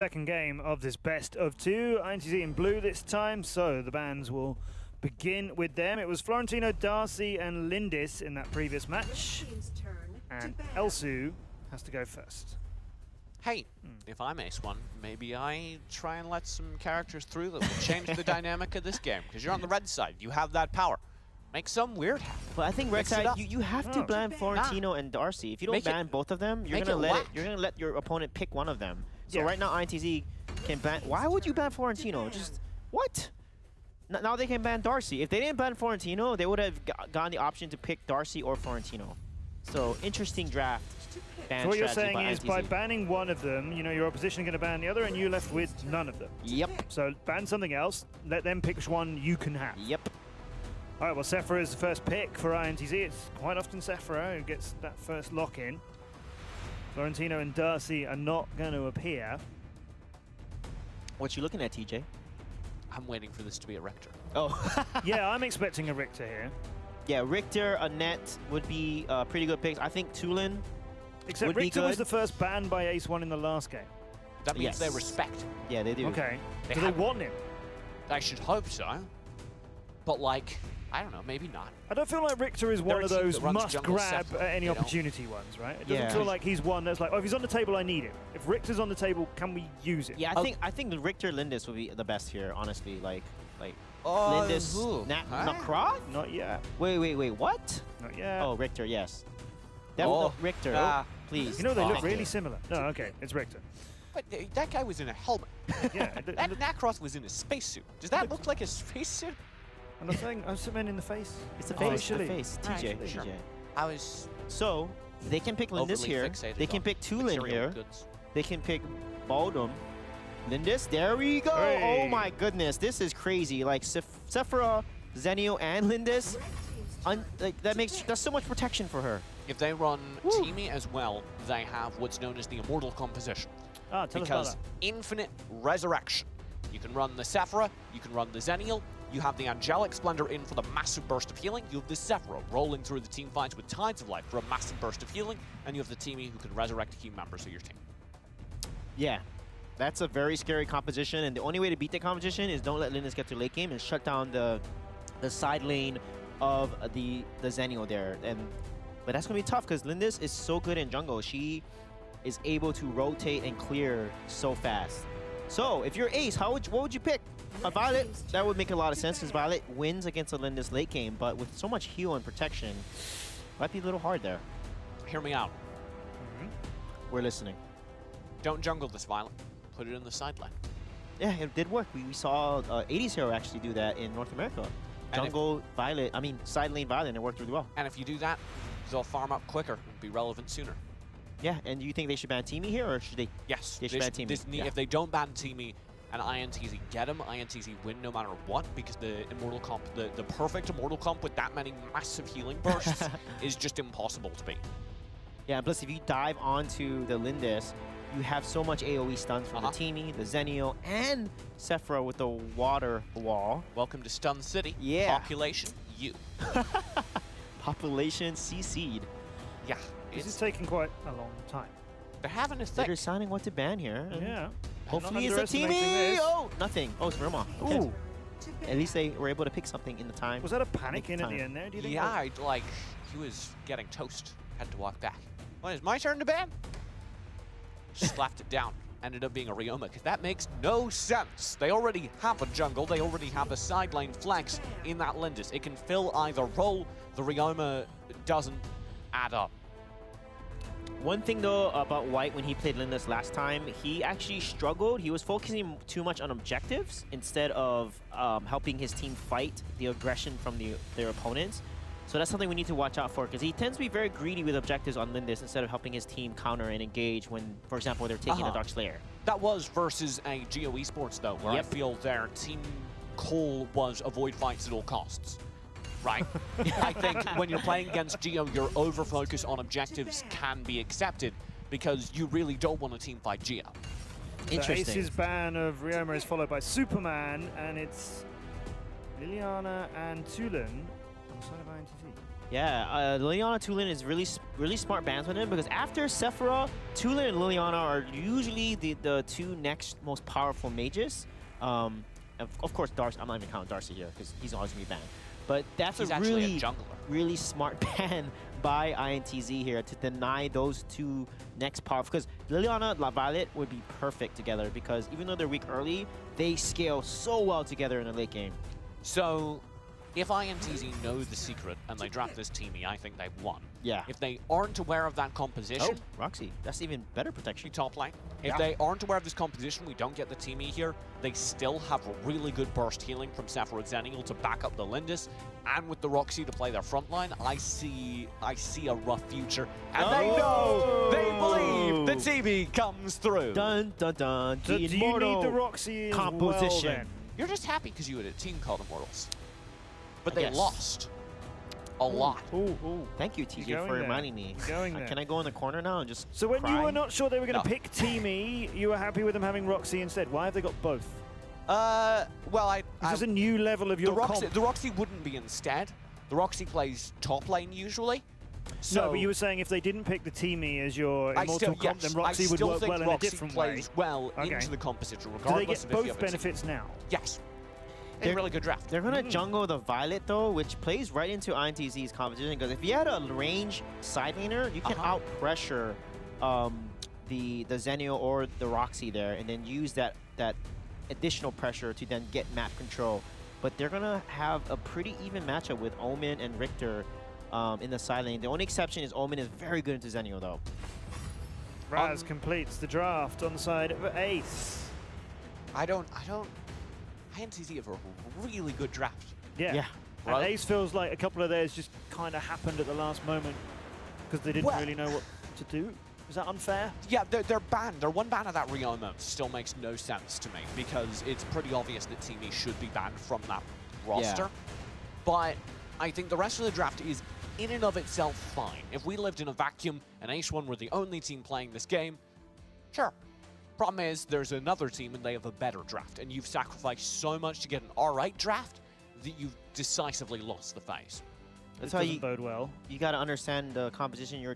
Second game of this best of two. INTZ in blue this time, so the bans will begin with them. It was Florentino, Darcy and Lindis in that previous match. And Elsu has to go first. Hey, if I'm Ace1, maybe I try and let some characters through that will change the dynamic of this game. Because you're on the red side, you have that power. Make some weird happen. But I think red side, you have to ban Florentino and Darcy. If you don't ban both of them, you're gonna let your opponent pick one of them. So right now INTZ can ban. Why would you ban Florentino? Just what? Now they can ban Darcy. If they didn't ban Florentino, they would have gotten the option to pick Darcy or Florentino. So interesting draft. So what you're saying is by banning one of them, you know, your opposition is going to ban the other and you're left with none of them. Yep. So ban something else, let them pick which one you can have. Yep. All right, well, Sephora is the first pick for INTZ. It's quite often Sephora who gets that first lock-in. Florentino and Darcy are not going to appear. What you looking at, TJ? I'm waiting for this to be a Richter. Oh. Yeah, I'm expecting a Richter here. Yeah, Richter, Annette would be pretty good picks. I think Tulin Except Richter was the first ban by Ace1 in the last game. That means they respect. Yeah, they do. Okay. Do they want him? I should hope so. But, like, I don't know, maybe not. I don't feel like Richter is one of those must-grab at any opportunity ones, right? It doesn't feel like he's one that's like, oh, if he's on the table, I need him. If Richter's on the table, can we use it? Yeah, I think the Richter Lindis would be the best here, honestly. Like Lindis, not Croft? Not yet. Wait, what? Not yet. Oh, Richter, yes. Richter, please. You know, they look really similar. No, okay, it's Richter. But that guy was in a helmet. Yeah. That Cross was in a spacesuit. Does that look like a spacesuit? I'm not saying I'm cement in the face. It's the face. The face. TJ. Sure. I was. So they can pick Lindis here. They can pick Tulin here. They can pick Baldum. Lindis. There we go. Hey. Oh my goodness, this is crazy. Like Sephora, Zenio, and Lindis. That's so much protection for her. If they run Teamy as well, they have what's known as the Immortal composition. Tell us about that. Infinite Resurrection. You can run the Sephora, you can run the Zenial, you have the Angelic Splendor in for the massive burst of healing, you have the Sephora rolling through the team fights with Tides of Life for a massive burst of healing, and you have the Teamy who can resurrect key members of your team. Yeah, that's a very scary composition, and the only way to beat that composition is don't let Lindis get to late game and shut down the side lane of the Zenio there. But that's going to be tough because Lindis is so good in jungle. She is able to rotate and clear so fast. So, if you're Ace, what would you pick? A Violet, that would make a lot of sense because Violet wins against a Lindis late game, but with so much heal and protection, might be a little hard there. Hear me out. We're listening. Don't jungle this Violet. Put it in the side lane. Yeah, it did work. We saw 80s Hero actually do that in North America. Jungle Violet, side lane Violet, and it worked really well. And if you do that, they'll farm up quicker and be relevant sooner. Yeah, and do you think they should ban Teamy here, or should they? Yes, they should ban Teamy. If they don't ban Teamy and INTZ get him, INTZ win no matter what, because the Immortal comp, the perfect Immortal comp with that many massive healing bursts is just impossible to beat. Yeah, and plus if you dive onto the Lindis, you have so much AoE stuns from the Teamy, the Zenio, and Sephora with the water wall. Welcome to Stun City. Yeah. Population, you. Population CC'd. Yeah. This is taking quite a long time. They're having a thing. They're deciding what to ban here. Yeah. Hopefully it's a Teamy. Oh, nothing. Oh, it's Murma. Okay. At least they were able to pick something in the time. Was that a panic at the end there? Do you think? Yeah, he was getting toast. Had to walk back. Well, it's my turn to ban. Slapped it down. Ended up being a Ryoma, because that makes no sense. They already have a jungle. They already have a side lane flex in that Lindis. It can fill either role. The Ryoma doesn't add up. One thing, though, about White when he played Lindis last time, he actually struggled. He was focusing too much on objectives instead of helping his team fight the aggression from their opponents. So that's something we need to watch out for, because he tends to be very greedy with objectives on Lindis instead of helping his team counter and engage when, for example, they're taking a Dark Slayer. That was versus a INTZ Esports, though, where I feel their team call was avoid fights at all costs. Right. I think when you're playing against Geo, your over-focus on objectives can be accepted because you really don't want to team fight Geo. Interesting. Ace's ban of Ryoma is followed by Superman, and it's Liliana and Tulin on the side of INTZ. Yeah, Liliana, Tulin is really smart bans with him because after Sephora, Tulin and Liliana are usually the two next most powerful mages. Of course, Darcy. I'm not even counting Darcy here because he's always gonna be banned. But that's He's a actually a really smart ban by INTZ here to deny those two next powerful. Because Liliana, Violet would be perfect together because even though they're weak early, they scale so well together in the late game. So, if INTZ know the secret and they draft this teamie, I think they've won. Yeah. If they aren't aware of that composition, Roxy, that's even better protection. top lane. If they aren't aware of this composition, we don't get the teamie here. They still have a really good burst healing from Sephiroth Zenial to back up the Lindis, and with the Roxy to play their front line, I see a rough future. And they know, they believe the teamie comes through. Dun dun dun. So do you need the Roxy as composition? Well, then? You're just happy because you had a team called Immortals, but they guess. lost a lot. Ooh. Thank you, TJ, for reminding me. Can I go in the corner now and just So when cry? you were not sure they were going to pick teamie, you were happy with them having Roxy instead. Why have they got both? Well, This is a new level of your comp. The Roxy wouldn't be instead. The Roxy plays top lane usually. So no, but you were saying if they didn't pick the teamie as your immortal comp, then Roxy would work well in a different way. Plays well into the composition, Do regardless they of get if you both have a team. benefits now? Yes. A really good draft. They're going to jungle the Violet, though, which plays right into INTZ's competition. Because if you had a range side laner, you can out-pressure the Zenio or the Roxy there, and then use that additional pressure to then get map control. But they're going to have a pretty even matchup with Omen and Richter in the side lane. The only exception is Omen is very good into Zenio, though. Raz completes the draft on the side of Ace. INTZ have a really good draft. Yeah. And Ace feels like a couple of theirs just kind of happened at the last moment because they didn't really know what to do. Is that unfair? Yeah, they're banned. Their one ban of that Rioma still makes no sense to me because it's pretty obvious that teamie should be banned from that roster. But I think the rest of the draft is in and of itself fine. If we lived in a vacuum and Ace1 were the only team playing this game, sure. Problem is, there's another team and they have a better draft, and you've sacrificed so much to get an alright draft that you've decisively lost the phase. That's how you bode well. You got to understand the composition your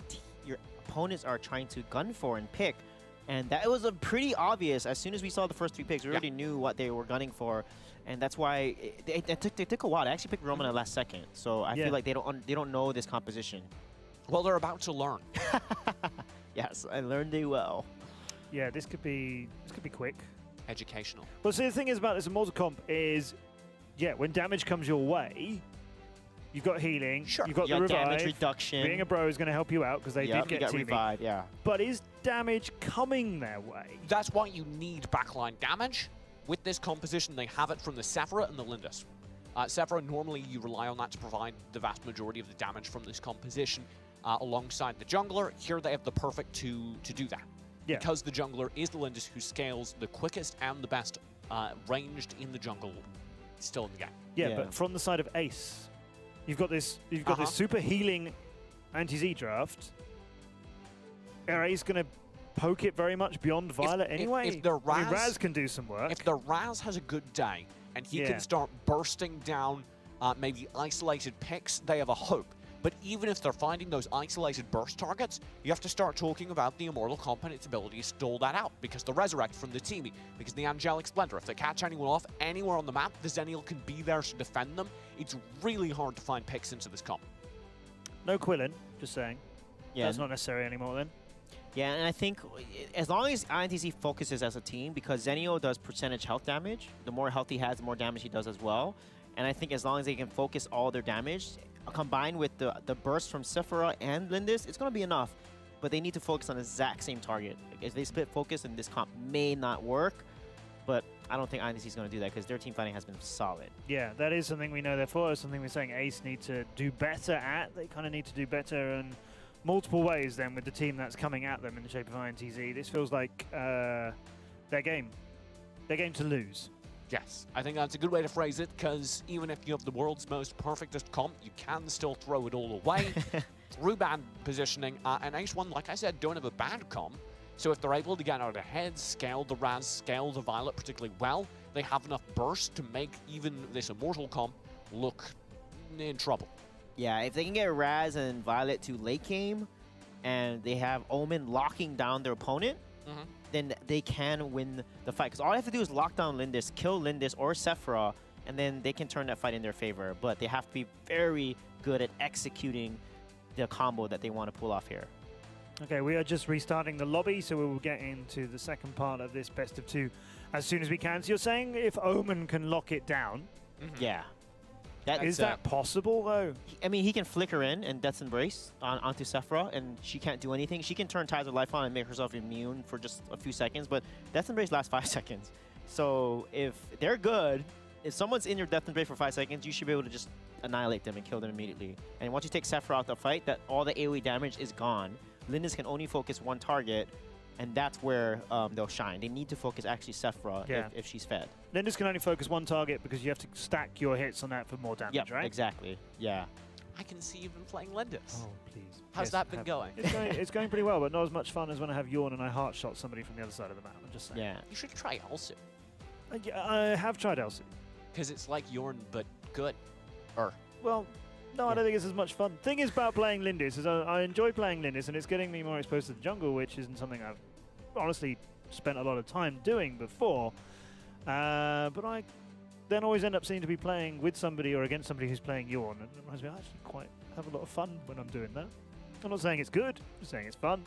opponents are trying to gun for and pick, and that was a pretty obvious. As soon as we saw the first 3 picks, we already knew what they were gunning for, and that's why it took a while. They actually picked Roman at last second, so I feel like they don't know this composition. Well, they're about to learn. Yes, I learned it well. Yeah, this could be quick. Educational. Well, see, the thing is about this immortal comp is, when damage comes your way, you've got healing, you've got the revive. Damage reduction. Being a bro is going to help you out because they did get revive, But is damage coming their way? That's why you need backline damage. With this composition, they have it from the Sephiroth and the Lindis. Sephiroth, normally you rely on that to provide the vast majority of the damage from this composition alongside the jungler. Here they have the perfect to do that. Yeah. Because the jungler is the Lindis who scales the quickest and the best ranged in the jungle still in the game. Yeah, but from the side of Ace, you've got this super healing INTZ draft. Are Ace going to poke it very much beyond Violet anyway? If their Raz, Raz can do some work. If their Raz has a good day and he can start bursting down maybe isolated picks, they have a hope. But even if they're finding those isolated burst targets, you have to start talking about the Immortal comp and its ability to stall that out, because the Resurrect from the teamie, because the Angelic Splendor, if they catch anyone off anywhere on the map, the Zenial can be there to defend them. It's really hard to find picks into this comp. No Quillen, just saying. Yeah. That's not necessary anymore then. Yeah, and I think as long as INTZ focuses as a team, because Zenio does percentage health damage, the more health he has, the more damage he does as well. And I think as long as they can focus all their damage, combined with the burst from Sephora and Lindis, it's going to be enough. But they need to focus on the exact same target. If they split focus, and this comp may not work, but I don't think INTZ is going to do that because their team fighting has been solid. Yeah, that is something we know they're for. Something we're saying Ace need to do better at. They kind of need to do better in multiple ways then with the team that's coming at them in the shape of INTZ. This feels like their game. Their game to lose. Yes, I think that's a good way to phrase it, because even if you have the world's most perfectest comp, you can still throw it all away through bad positioning. And Ace1, like I said, don't have a bad comp, so if they're able to get out ahead, scale the Raz, scale the Violet particularly well, they have enough burst to make even this Immortal comp look in trouble. Yeah, if they can get Raz and Violet to late game, and they have Omen locking down their opponent, then they can win the fight. Because all they have to do is lock down Lindis, kill Lindis or Sephora, and then they can turn that fight in their favor. But they have to be very good at executing the combo that they want to pull off here. Okay, we are just restarting the lobby, so we will get into the second part of this best of 2 as soon as we can. So you're saying if Omen can lock it down? Yeah. Is that possible, though? I mean, he can flicker in and Death's Embrace onto Sephora, and she can't do anything. She can turn Tides of Life on and make herself immune for just a few seconds, but Death's Embrace lasts 5 seconds. So if they're good, if someone's in your Death Embrace for 5 seconds, you should be able to just annihilate them and kill them immediately. And once you take Sephora out the fight, all the AoE damage is gone. Lindis can only focus one target, and that's where they'll shine. They need to focus actually Sephora if she's fed. Lindis can only focus one target because you have to stack your hits on that for more damage, right? Exactly. Yeah. I can see you've been playing Lindis. Oh, please. How's that been going? It's going pretty well, but not as much fun as when I have Yawn and I heart shot somebody from the other side of the map. I'm just saying. Yeah. You should try Elsu. I have tried Elsu. Because it's like Yorn, but good. Well, no, I don't think it's as much fun. Thing is about playing Lindis is I enjoy playing Lindis, and it's getting me more exposed to the jungle, which isn't something I've honestly spent a lot of time doing before. But I then always end up seeming to be playing with somebody or against somebody who's playing Yawn, and it reminds me I actually quite have a lot of fun when I'm doing that. I'm not saying it's good, I'm just saying it's fun.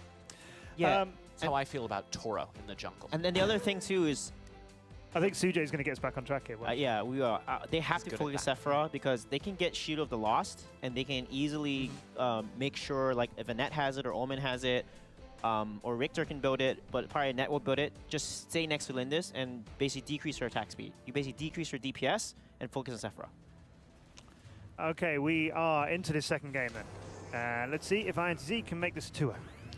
Yeah. That's how I feel about Toro in the jungle. And then the other thing too is, I think Sujay's going to get us back on track here. yeah, we are. They have to focus Sephora because they can get Shield of the Lost, and they can easily make sure, like, if Annette has it or Omen has it, or Richter can build it, but probably Annette will build it. Just stay next to Lindis and basically decrease her attack speed. You basically decrease her DPS and focus on Sephora. Okay, we are into this second game then. Let's see if INTZ can make this 2-0.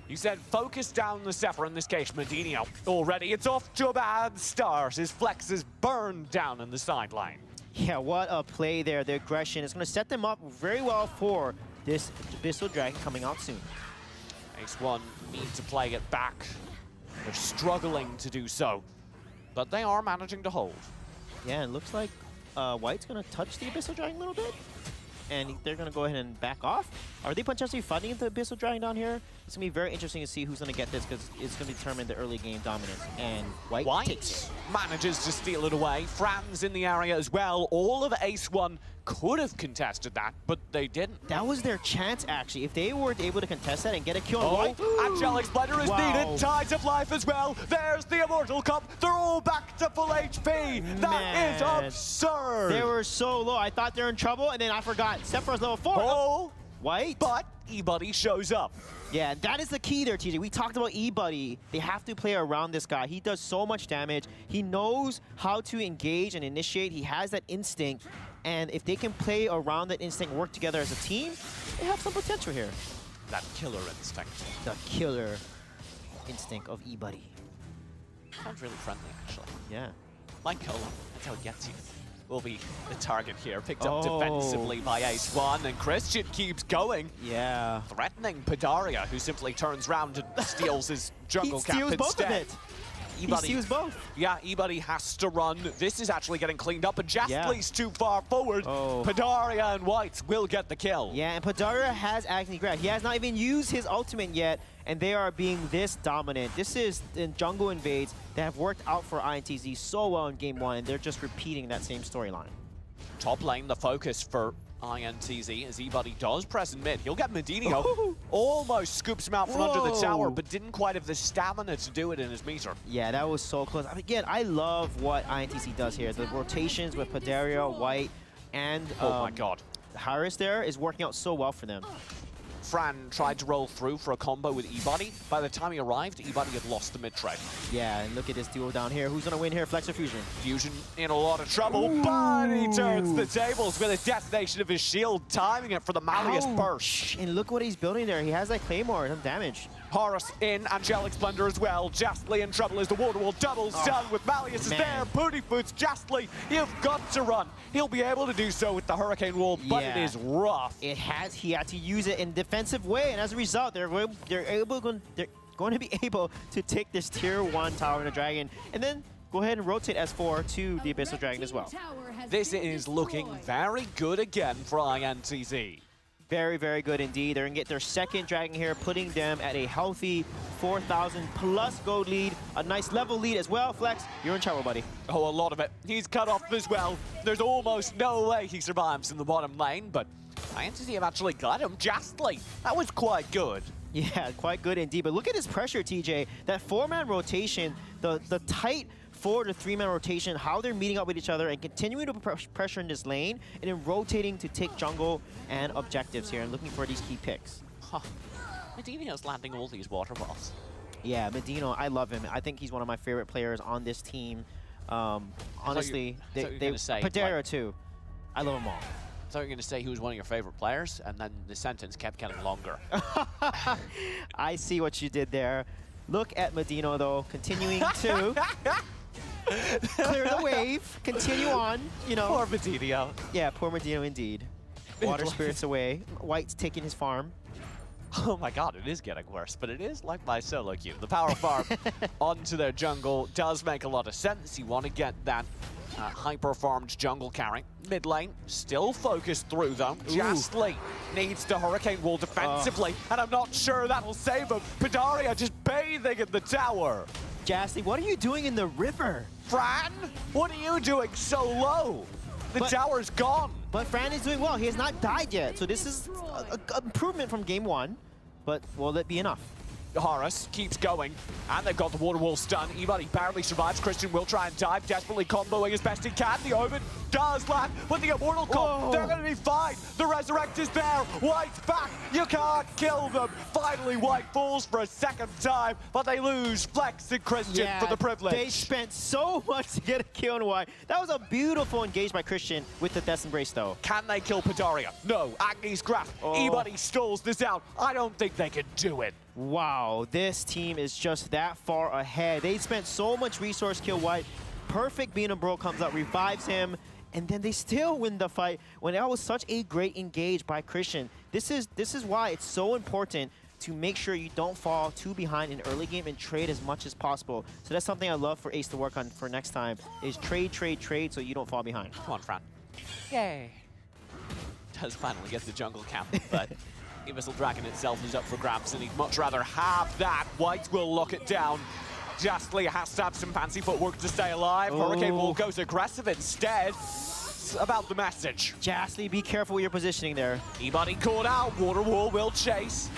You said focus down the Sephora, in this case, Medinho. Already, it's off to a bad start. His flex is burned down in the sideline. Yeah, what a play there. The aggression is going to set them up very well for this Abyssal Dragon coming out soon. Ace1 need to play it back. They're struggling to do so, but they are managing to hold. Yeah, it looks like White's going to touch the Abyssal Dragon a little bit, and they're going to go ahead and back off. Are they potentially fighting the Abyssal Dragon down here? It's going to be very interesting to see who's going to get this because it's going to determine the early game dominance. And White takes it. Manages to steal it away. Fran's in the area as well. All of Ace1 could have contested that, but they didn't. That was their chance, actually. If they were able to contest that and get a kill on White. Angelic Splendor is needed. Tides of Life as well. There's the Immortal Cup. They're all back to full HP. That is absurd. They were so low. I thought they were in trouble, and then I forgot. Sephiroth's level 4. Oh, White. But E-Buddy shows up. Yeah, that is the key there, TJ. We talked about E-Buddy. They have to play around this guy. He does so much damage. He knows how to engage and initiate. He has that instinct. And if they can play around that instinct, work together as a team, they have some potential here. That killer instinct. The killer instinct of E-Buddy. Sounds really friendly, actually. Yeah. Like Cola, that's how it gets you. Will be the target here, picked up defensively by Ace1, and Christian keeps going. Yeah. Threatening Padaria, who simply turns around and steals his jungle cap instead. both of it. He steals both. Yeah, E-Buddy has to run. This is actually getting cleaned up, and Jastly's too far forward. Padaria and Whites will get the kill. Yeah, and Padaria has Agni Grab. He has not even used his ultimate yet, and they are being this dominant. This is the jungle invades that have worked out for INTZ so well in Game 1, and they're just repeating that same storyline. Top lane, the focus for INTZ as E-Buddy does press in mid. He'll get Medinho. Almost scoops him out from under the tower, but didn't quite have the stamina to do it in his meter. Yeah, that was so close. I mean, again, I love what INTZ does here. The rotations with Padaria, White, and oh my god, Harris there is working out so well for them. Fran tried to roll through for a combo with E-Buddy. By the time he arrived, E-Buddy had lost the mid-trade. Yeah, and look at this duo down here. Who's going to win here? Flex or Fusion? Fusion in a lot of trouble, but he turns the tables with a detonation of his shield, timing it for the Malleus burst. And look what he's building there. He has that Claymore, some damage. Horus in, Angelic Splendor as well. Jastly in trouble as the wall-to-wall doubles done with Malleus is there. Booty boots Jastly. You've got to run. He'll be able to do so with the Hurricane Wall, but it is rough. He had to use it in a defensive way, and as a result, they're going to be able to take this tier 1 tower in a dragon, and then go ahead and rotate S4 to the Abyssal Dragon as well. This is looking very good again for INTZ. Very, very good indeed. They're going to get their second dragon here, putting them at a healthy 4,000 plus gold lead. A nice level lead as well. Flex, you're in trouble, buddy. Oh, a lot of it. He's cut off as well. There's almost no way he survives in the bottom lane, but INTZ have actually got him justly. That was quite good. Yeah, quite good indeed. But look at his pressure, TJ. That 4-man rotation, the tight 4 to 3-man rotation, how they're meeting up with each other and continuing to pressure in this lane, and then rotating to take jungle and objectives here and looking for these key picks. Huh. Medino's landing all these water balls. Yeah, Medino, I love him. I think he's one of my favorite players on this team. Honestly, Padera too. I love them all. I thought you were going to say he was one of your favorite players, and then the sentence kept getting longer. I see what you did there. Look at Medino, though, continuing to clear the wave, continue on, you know. Poor Medino. Yeah, poor Medino indeed. Water spirits away. White's taking his farm. Oh my god, it is getting worse, but it is like my solo queue. The power farm onto their jungle does make a lot of sense. You want to get that hyper-farmed jungle carry. Mid lane, still focused through though. Justly needs to Hurricane Wall defensively, and I'm not sure that'll save him. Pandaria just bathing in the tower. Jastly, what are you doing in the river? Fran, what are you doing so low? The tower's gone. But Fran is doing well. He has not died yet, so this is an improvement from game 1. But will it be enough? Horus keeps going, and they've got the water wall stun. Ebody barely survives. Christian will try and dive, desperately comboing as best he can. The Omen does land with the Immortal comp. They're going to be fine. The Resurrect is there. White's back. You can't kill them. Finally, White falls for a second time, but they lose Flex and Christian for the privilege. They spent so much to get a kill on White. That was a beautiful engage by Christian with the Death Embrace, though. Can they kill Pandaria? No. Agni's grasp. Ebody stalls this out. I don't think they can do it. Wow, this team is just that far ahead. They spent so much resource kill White. Perfect Being a Bro comes up, revives him, and then they still win the fight when that was such a great engage by Christian. This is why it's so important to make sure you don't fall too behind in early game and trade as much as possible. So that's something I love for Ace to work on for next time, is trade so you don't fall behind. Come on, Fran. Yay. Does finally get the jungle camp, but Universal Dragon itself is up for grabs, and he'd much rather have that. White will lock it down. Justly has to have some fancy footwork to stay alive. Hurricane Wall goes aggressive instead. It's about the message. Jastly, be careful with your positioning there. Ebody caught out. Water Wall will chase.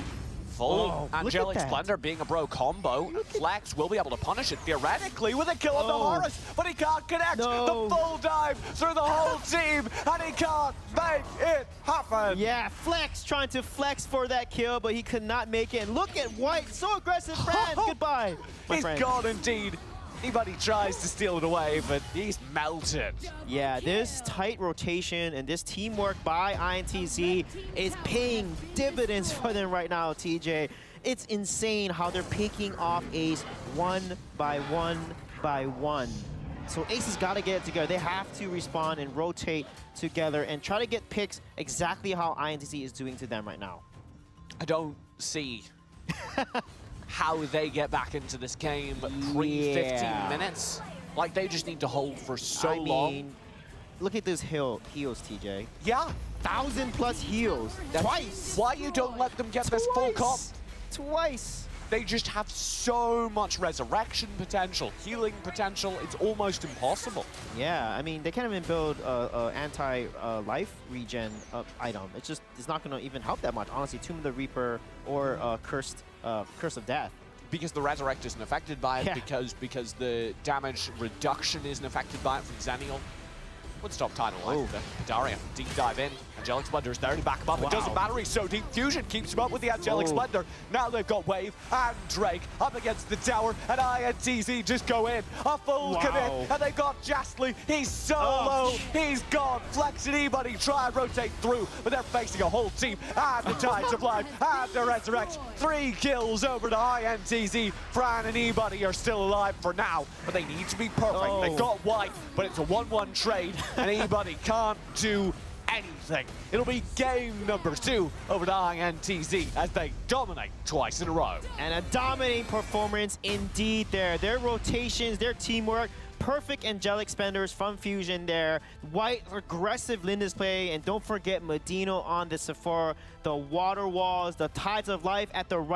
Full Angelic Splendor being a bro combo. Flex will be able to punish it theoretically with a kill on the Horus, but he can't connect. The full dive through the whole team, and he can't make it happen. Yeah, Flex trying to flex for that kill, but he could not make it. And look at White, so aggressive, Fran. Goodbye, my friend. He's gone indeed. Anybody tries to steal it away, but he's melted. Yeah, this tight rotation and this teamwork by INTZ is paying dividends for them right now, TJ. It's insane how they're picking off Ace one by one by one. So Ace has got to get it together. They have to respawn and rotate together and try to get picks exactly how INTZ is doing to them right now. I don't see how they get back into this game pre-15 minutes. Like, they just need to hold for so long. Look at those heals, TJ. Yeah. 1,000+ heals. Twice. Why you don't let them get this full comp? Twice. They just have so much resurrection potential, healing potential. It's almost impossible. Yeah, I mean, they can't even build a anti-life regen item. It's not going to even help that much, honestly. Tomb of the Reaper or Curse of Death. Because the Resurrect isn't affected by it, because the damage reduction isn't affected by it from Xennial. Would stop tidal life. Pandaria, deep dive in. Angelic Splendor is there to back him up. It doesn't matter, he's so deep. Fusion keeps him up with the Angelic Splendor. Now they've got Wave and Drake up against the tower, and INTZ just go in. A full commit, and they've got Jastly. He's so low, he's gone. Flex and Ebody try and rotate through, but they're facing a whole team, and the Tides of Life, and the Resurrect. 3 kills over to INTZ. Fran and Ebody are still alive for now, but they need to be perfect. They got White, but it's a 1-1 trade, and Ebody can't do anything. It'll be game number 2 over to INTZ as they dominate twice in a row. And a dominating performance indeed there. Their rotations, their teamwork, perfect angelic spenders from Fusion there. White aggressive Lindis play, and don't forget Medino on the Sephora. The water walls, the tides of life at the right.